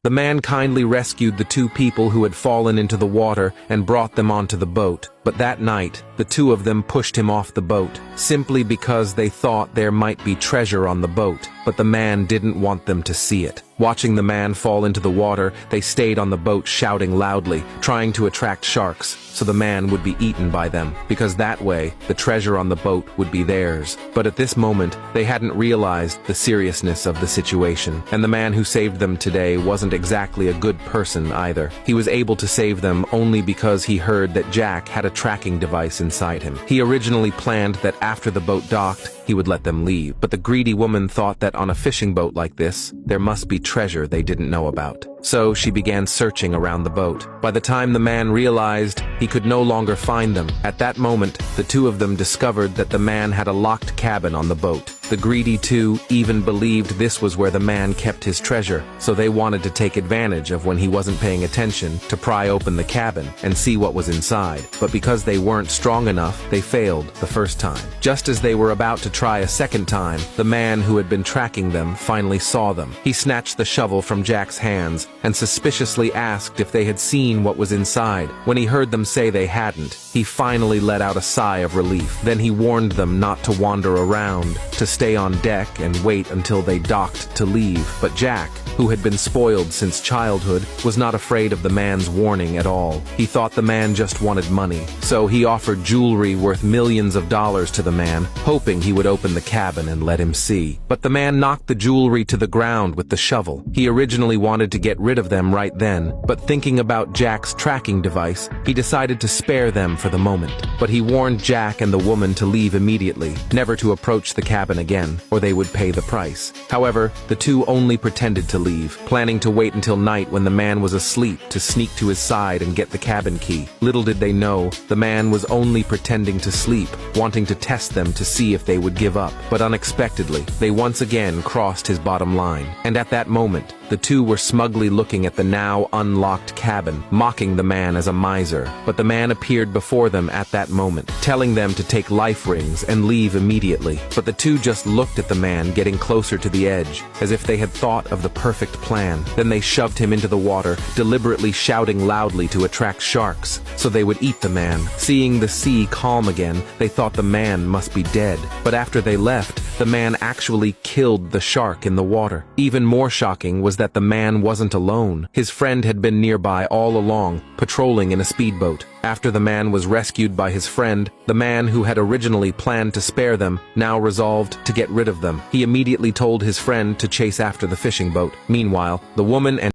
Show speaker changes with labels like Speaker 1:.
Speaker 1: The man kindly rescued the two people who had fallen into the water and brought them onto the boat. But that night, the two of them pushed him off the boat, simply because they thought there might be treasure on the boat, but the man didn't want them to see it. Watching the man fall into the water, they stayed on the boat shouting loudly, trying to attract sharks, so the man would be eaten by them, because that way, the treasure on the boat would be theirs. But at this moment, they hadn't realized the seriousness of the situation, and the man who saved them today wasn't exactly a good person either. He was able to save them only because he heard that Jack had a tracking device inside him. He originally planned that after the boat docked, he would let them leave, but the greedy woman thought that on a fishing boat like this, there must be treasure they didn't know about. So she began searching around the boat. By the time the man realized he could no longer find them, at that moment, the two of them discovered that the man had a locked cabin on the boat. The greedy two even believed this was where the man kept his treasure, so they wanted to take advantage of when he wasn't paying attention to pry open the cabin and see what was inside. But because they weren't strong enough, they failed the first time. Just as they were about to try a second time, the man who had been tracking them finally saw them. He snatched the shovel from Jack's hands and suspiciously asked if they had seen what was inside. When he heard them say they hadn't, he finally let out a sigh of relief. Then he warned them not to wander around, to stay on deck and wait until they docked to leave. But Jack, who had been spoiled since childhood, was not afraid of the man's warning at all. He thought the man just wanted money, so he offered jewelry worth millions of dollars to the man, hoping he would open the cabin and let him see. But the man knocked the jewelry to the ground with the shovel. He originally wanted to get rid of them right then, but thinking about Jack's tracking device, he decided to spare them for the moment. But he warned Jack and the woman to leave immediately, never to approach the cabin again, or they would pay the price. However, the two only pretended to leave, planning to wait until night when the man was asleep to sneak to his side and get the cabin key. Little did they know, the man was only pretending to sleep, wanting to test them to see if they would give up. But unexpectedly, they once again crossed his bottom line. And at that moment, the two were smugly looking at the now unlocked cabin, mocking the man as a miser. But the man appeared before them at that moment, telling them to take life rings and leave immediately. But the two just looked at the man getting closer to the edge, as if they had thought of the perfect plan. Then they shoved him into the water, deliberately shouting loudly to attract sharks, so they would eat the man. Seeing the sea calm again, they thought the man must be dead. But after they left, the man actually killed the shark in the water. Even more shocking was that the man wasn't alone. His friend had been nearby all along, patrolling in a speedboat. After the man was rescued by his friend, the man who had originally planned to spare them now resolved to get rid of them. He immediately told his friend to chase after the fishing boat. Meanwhile, the woman and